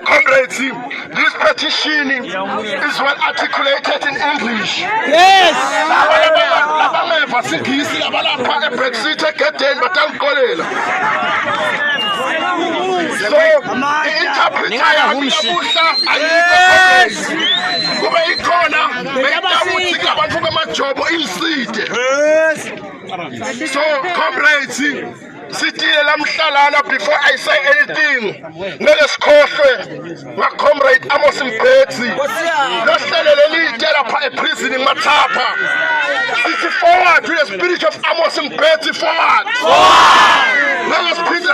Comrades, this petition is well articulated in English. Yes. So, comrades, sitile lamhlalana before I say anything. Nelesikhohlwe ma comrade Amos Mpethi. Lohlelo lelide lapha eprison eMathapha. Sithi forward to the spirit of Amos Mpethi forward. Let us please.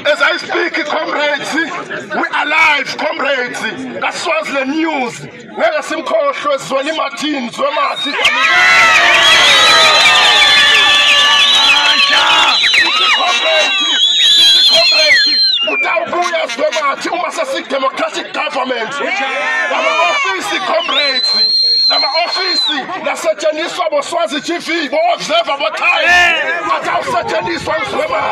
As I speak, comrades, we are live, comrades. That's what's the news. Where are some cautious, Swani Martin, Swamati? Democratic government. Our office, comrades. Nama office na secheniswa boswazi TV bo observe about time. But how secheniswa swema.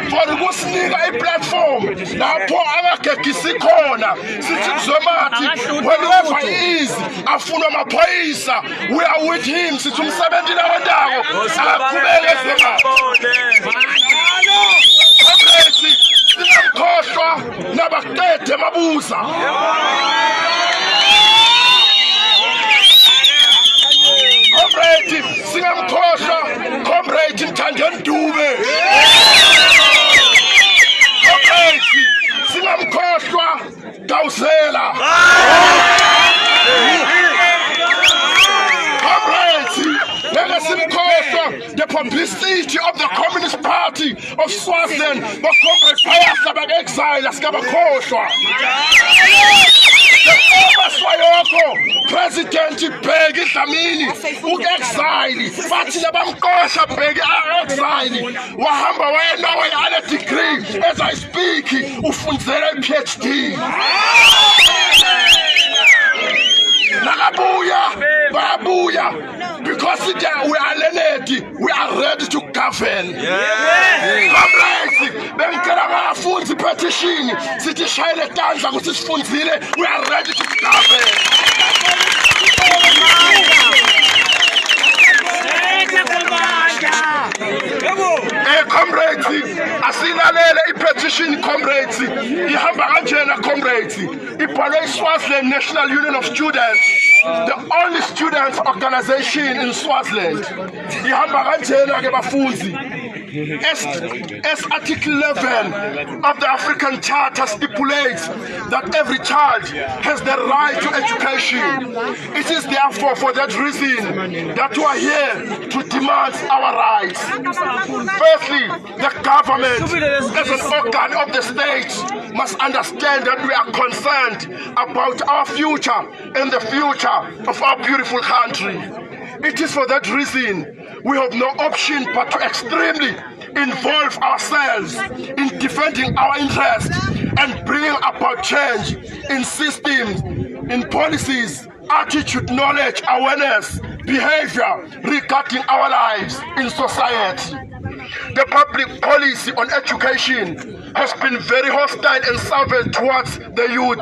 For the Muslim platform, now for our Kisikona, wherever he is, Afuna Mapoisa, we are with him since 17 the publicity of the Communist Party of Swaziland, but comrade fire exile as Kabakoshwa. President Bheki Dlamini exile, Fatina Bamkosha Bheki exile, wahamba wena wena degree as I speak, ufunzela PhD. Nakabuya, babuya. Hallelujah. Because we are learned, we are ready to govern. Comrades, bengicela ngabafundi petition sithi shayele tandla ukuthi sifundzile, we are ready to govern. Comrades, asilalele i-petition comrades, ihamba kanjena comrades, ibhalwe iSwaziland National Union of Students, the only student organization in Swaziland. Ihamba kanjena ke bafundi. As Article 11 of the African Charter stipulates that every child has the right to education. It is therefore for that reason that we are here to demand our rights. Firstly, the government, as an organ of the state, must understand that we are concerned about our future and the future of our beautiful country. It is for that reason we have no option but to extremely involve ourselves in defending our interests and bringing about change in systems, in policies, attitude, knowledge, awareness, behavior regarding our lives in society. The public policy on education has been very hostile and savage towards the youth,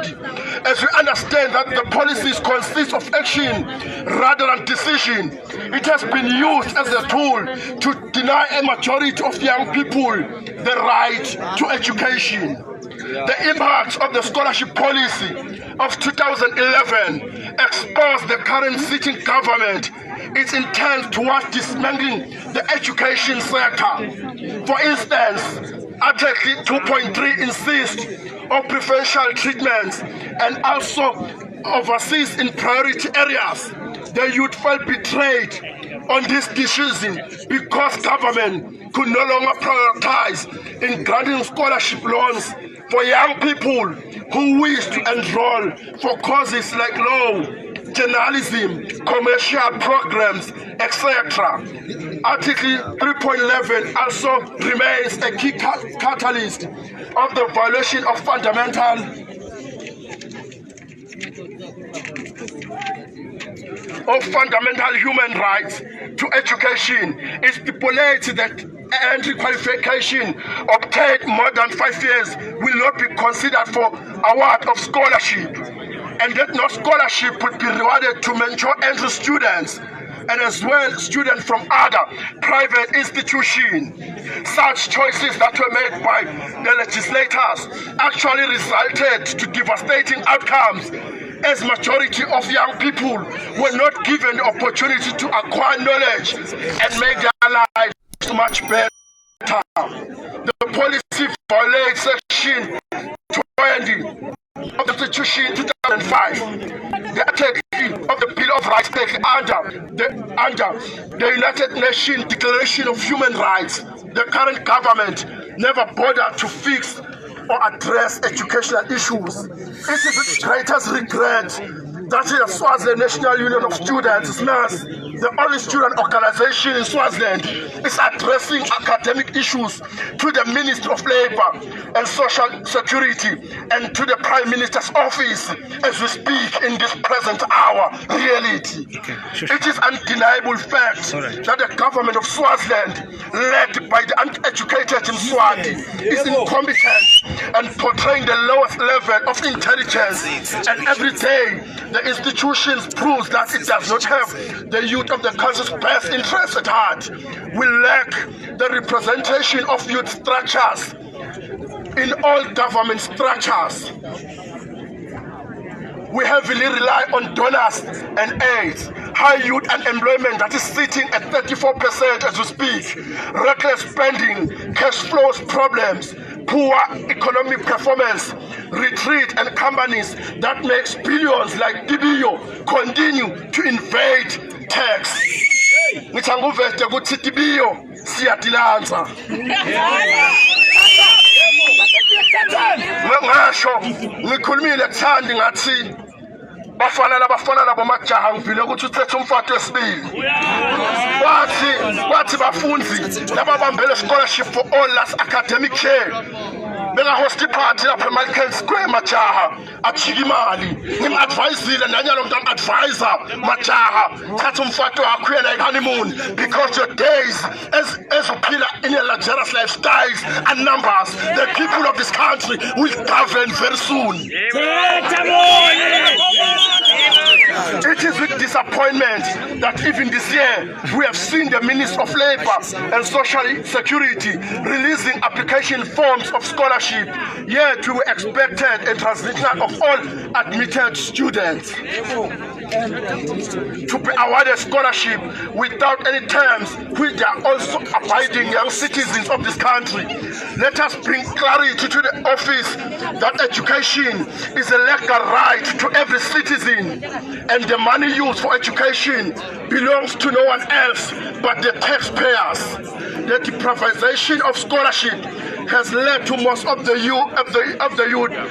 as we understand that the policies consist of action rather than decision. It has been used as a tool to deny a majority of young people the right to education. The impact of the scholarship policy of 2011 exposed the current sitting government its intent towards dismantling the education sector. For instance, Article 2.3 insists on preferential treatments and also overseas in priority areas. The youth felt betrayed on this decision because government could no longer prioritize in granting scholarship loans for young people who wish to enroll for courses like law, journalism, commercial programs, etc. Article 3.11 also remains a key catalyst of the violation of fundamental human rights to education. It stipulates that entry qualification obtained more than 5 years will not be considered for award of scholarship, and that no scholarship would be rewarded to mature entry students and as well students from other private institutions. Such choices that were made by the legislators actually resulted to devastating outcomes, as majority of young people were not given the opportunity to acquire knowledge and make their lives much better. The policy violates Section 20 of the Constitution 2005. The article of the Bill of Rights taken under the United Nations Declaration of Human Rights. The current government never bothered to fix or address educational issues. It is with greatest regret that the Swaziland National Union of Students, NUS, the only student organization in Swaziland, is addressing academic issues to the Minister of Labour and Social Security and to the Prime Minister's office as we speak in this present hour reality. It is undeniable fact that the government of Swaziland, led by the uneducated Mswati, is incompetent and portraying the lowest level of intelligence, and every day the institutions prove that it does not have the youth of the country's best interests at heart. We lack the representation of youth structures in all government structures. We heavily rely on donors and aids. High youth unemployment that is sitting at 34% as we speak. Reckless spending, cash flows problems, poor economic performance, retreat, and companies that makes billions like DBO continue to invade tax. Ngithanguvete ukuthi DBO siyadilanza. Ngasho ngikhulumile kuthandi ngathi bafana labo majaha ngivile ukuthi uthethe umfato wesibili. Wathi bafundi lababambele scholarship for all last academic year beka host party lapha eMichael Square majaha ajika imali ngim-advisile nanyalo mntu am-advisor majaha thatha umfato wakho uyena honeymoon because your days ezophila in a luxurious lifestyles and numbers. The people of this country will govern very soon. It is with disappointment that even this year we have seen the Minister of Labour and Social Security releasing application forms of scholarship, yet we expected a transmission of all admitted students to be awarded scholarship without any terms, which are also abiding young citizens of this country. Let us bring clarity to the office that education is a legal right to every citizen, and the money used for education belongs to no one else but the taxpayers. The deprivation of scholarship has led to most of the youth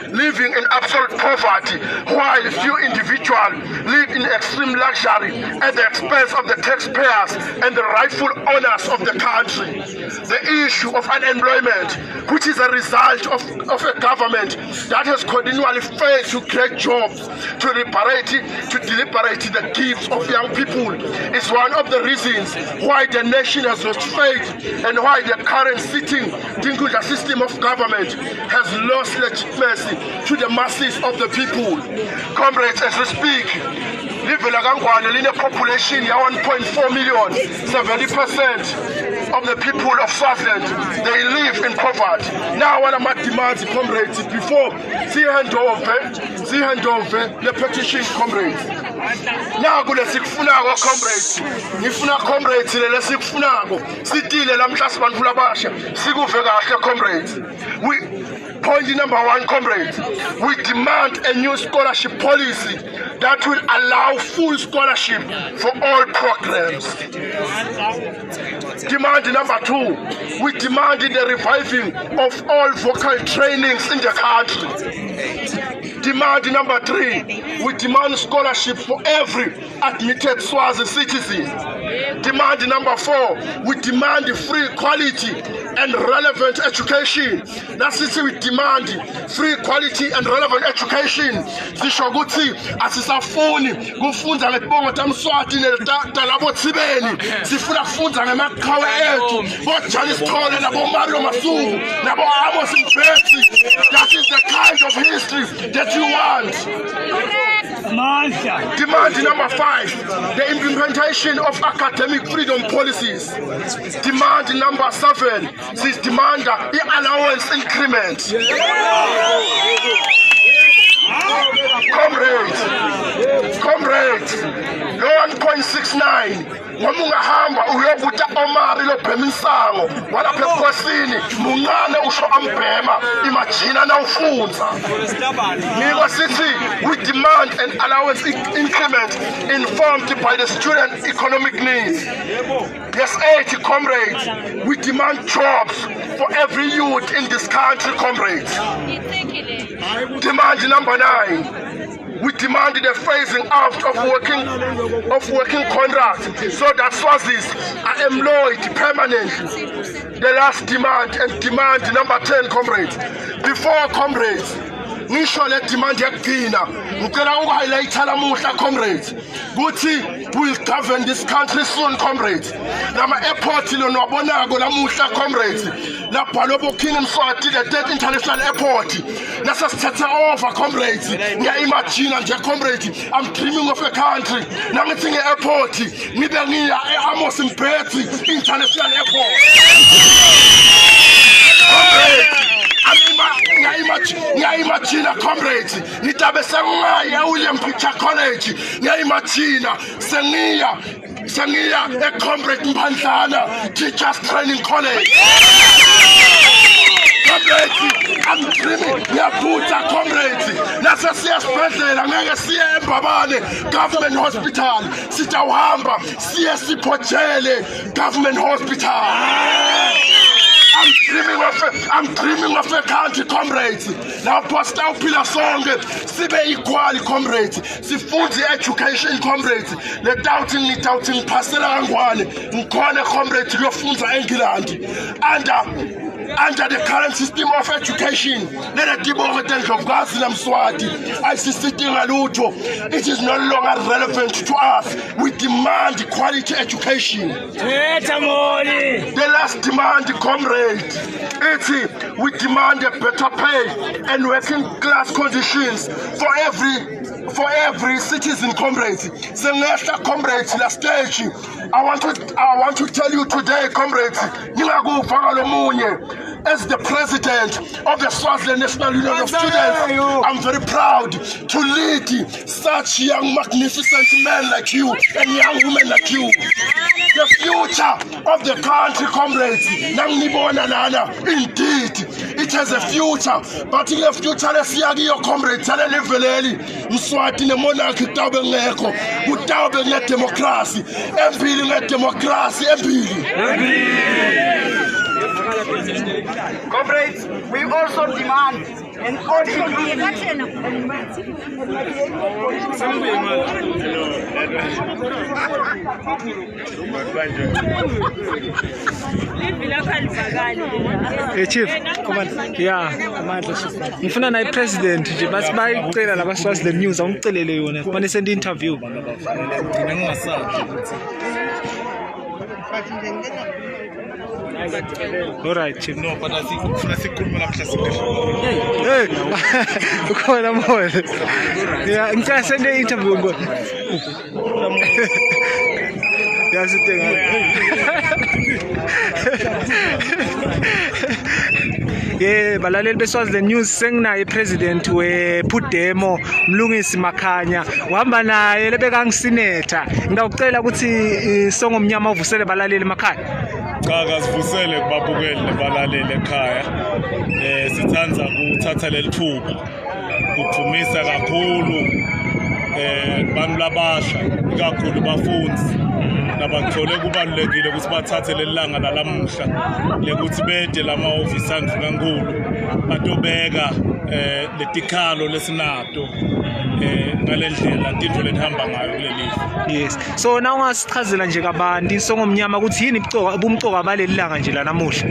living in absolute poverty, while few individuals live in extreme luxury at the expense of the taxpayers and the rightful owners of the country. The issue of unemployment, which is a result of a government that has continually failed to create jobs, to liberate the gifts of young people, is one of the reasons why the nation has lost faith and why the current sitting Dinguja system of government has lost legitimacy to the masses of the people. Comrades, as we speak, livela kangwane line population ya 1.4 million. 70% of the people of Swaziland, they live in poverty. Now what am I demanding, comrades, before see hand over the petition, comrades. Now kule sikufunako comrades, ngifuna comrades lele sikufunako sidile lamhla sibantu labasha sikuve kahle comrades. Point number one, comrades, we demand a new scholarship policy that will allow full scholarship for all programs. Demand number two, we demand the reviving of all vocal trainings in the country. Demand number three, we demand scholarship for every admitted Swazi citizen. Demand number four, we demand free quality and relevant education. That's it, we demand free quality and relevant education. Sishoguti asisafuni kufunda ngebongo tamswati nelabo tsibeni. Sifuna kufunda ngemakhawa ethu. Bojanis Thole nabo Mario Masuku nabo Amos Mpethi. That is the kind of history that you want. Demand number five, the implementation of academic freedom policies. Demand number seven, this demand the allowance increment. Comrades, 1.69. Ngomungahamba uyobuta Omari lo bhemisango walapha ekhosini mungane usho ambhema imagina na ufunza. Ngiko sithi we demand an allowance increment informed by the student economic needs. Yes, 80 comrades, we demand jobs for every youth in this country, comrades. Demand number 9. We demand the phasing out of working contracts so that Swazis are employed permanently. The last demand and demand number 10, comrades. Before, comrades, ngisho le demand yakugcina ngicela ukuhighlight lamuhla, comrades, ukuthi will govern this country soon, comrades. Nama airport lo nwabonako lamuhla, comrades, labhalwa boKing Mswati, the 3rd international airport nasasithatha over, comrades. Ngiyayimagine nje, comrades, I'm dreaming of a country nangithi nge-airport ngibe ngiya e-Amos Mpethi international airport. Ngiyayimagina, comrades, ngitabe sengaya William Picture College. Ngiyayimagina sengiya e-Comrade Mphandlana Teachers Training College. Comrades, I'm dreaming, ngiyaphuta, comrades, nasesiya esibhedlela ngeke siye eMbabane Government Hospital, sitawuhamba siye Siphotshele Government Hospital. I'm dreaming of a country, comrades. Now, Pastor Pila Song, Sibe equal, comrades. Sifundi education, comrades. The doubting, Pastor Angwane, Nkone, comrades, your funds are England. And under the current system of education, it is no longer relevant to us. We demand quality education. The last demand, comrade, we demand a better pay and working class conditions for every citizen, comrades. The next comrades, last stage. I want to tell you today, comrades, as the president of the Swaziland National Union of Students, I'm very proud to lead such young, magnificent men like you and young women like you. The future of the country, comrades, indeed, it has a future, but in the future, let's see your comrades, Mswati ne monarchy democracy, democracy, Comrades, we also demand an Chief, ngifuna naye president nje bathi bayicela laba Swaziland News awungicelele yona kumane send interview. All right, Chief. No, but I think hey, ukhona more. Yeah, ngicela send interview ngo. Yasithenga. Yeah, balaleli beSwaziland News senginaye president wePhudemo Mlungisi Makhanya uhamba naye lebekangisinetha ngawucela ukuthi songo mnyama uvusele balaleli emakhaya. Cha kasivusele babukele balalele ekhaya. Sithanza ukuthatha lelithuba ukuphumisa kakhulu bantu labasha ikakhulu bafundi nabathole kubalulekile ukuthi bathathe lelanga nalamuhla lekuthi bede lama office andlunankulu batobeka letikhalo lesinato ngalendlela into lethamba ngayo kuleli. Yes, so na ungasichazela nje kabanti songomnyama ukuthi yini ubumcoka baleli langa nje la namuhla.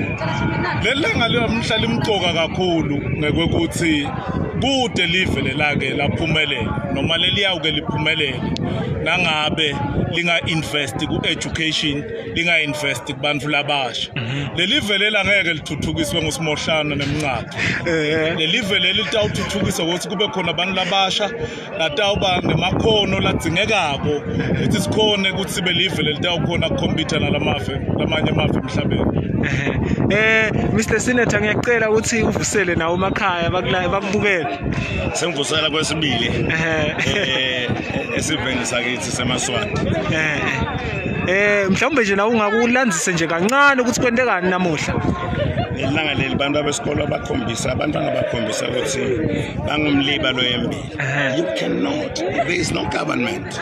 Lelanga lamhla limcoka kakhulu ngekuthi kude live lelake laphumelela noma leliyawuke liphumelele nangabe linga invest ku education linga invest kubantu labasha. Lelive lela ngeke lithuthukiswe ngosimohlana nemncapho. Lelive leli litawuthuthukiswa ukuthi kube khona abantu labasha latawuba nemakhono ladzingekako ukuthi sikhone ukuthi sibe live lelitawukhona ukukhompyutha lamanye amave emhlabeni. Mr. Senator ngiyacela ukuthi uvusele nawo emakhaya bakubukele. Sengivusela kwesibili esiveni sakithi seMaswati. Mhlawumbe nje na ungakulandzise nje kancane ukuthi kwentekani namuhla. Ilanga leli bantu abesikole bakhombisa abantwana bakhombisa ukuthi bangumliba loyembili. You cannot, there is no government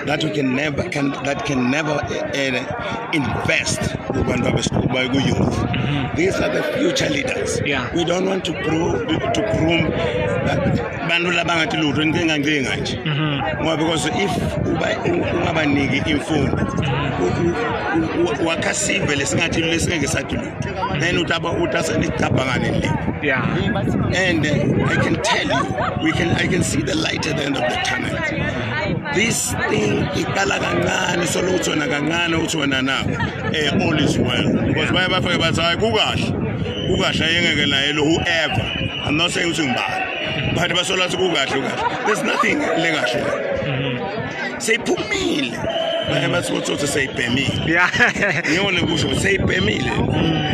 that can never invest kubantu abesikole ku youth. These are the future leaders. We don't want to groom bantu labangathi lutho inkinga nje. Ngoba because if ungabaniki imfundo wakhasive lesingathi lesingeke sathi lutho then and I can tell you I can see the light at the end of the tunnel. This thing iqala kancane solokuthona kancane uthona now all is well because bayabafike bathi hayi kukahle yengeke naye lo whoever. I'm not saying ukuthi ngibani but basola ukuthi kukahle there's nothing lengahle seyiphumile bayabathi seyibhemile.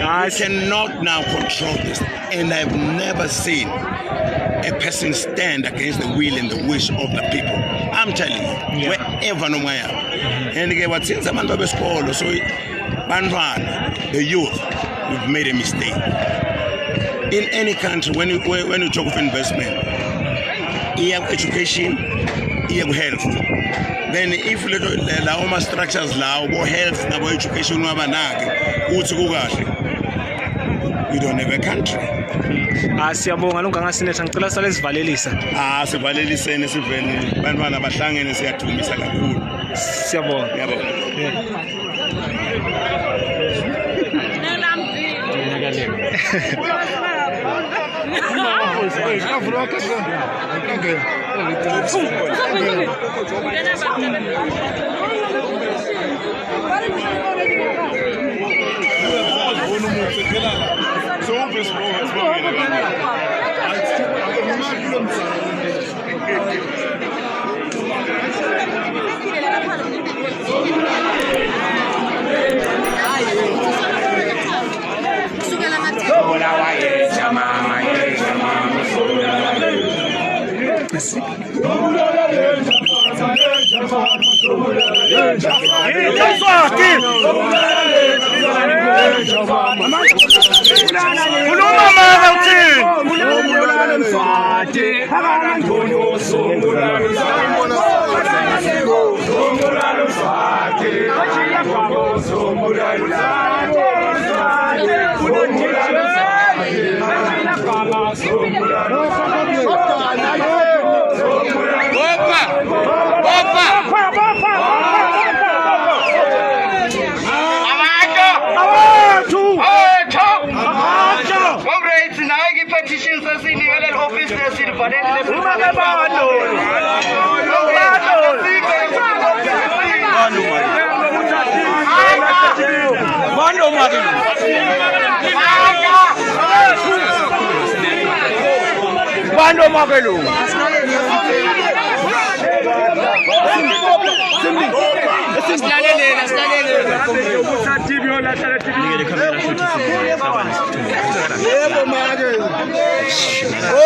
I cannot now control this, and I've never seen a person stand against the will and the wish of the people. I'm telling you, wherever no matter. And again, what since abantu besikolo, so the youth, we've made a mistake. In any country, when you talk of investment, you have education, you have health. Then if the home structures now, health, education, we don't have a country. Siyabonga longangasinetha ngicela sale sivalelisa. Sivalelisene sivele bantwana bahlangene siyathumisa kakhulu. Siyabonga. Yabonga.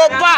Opa!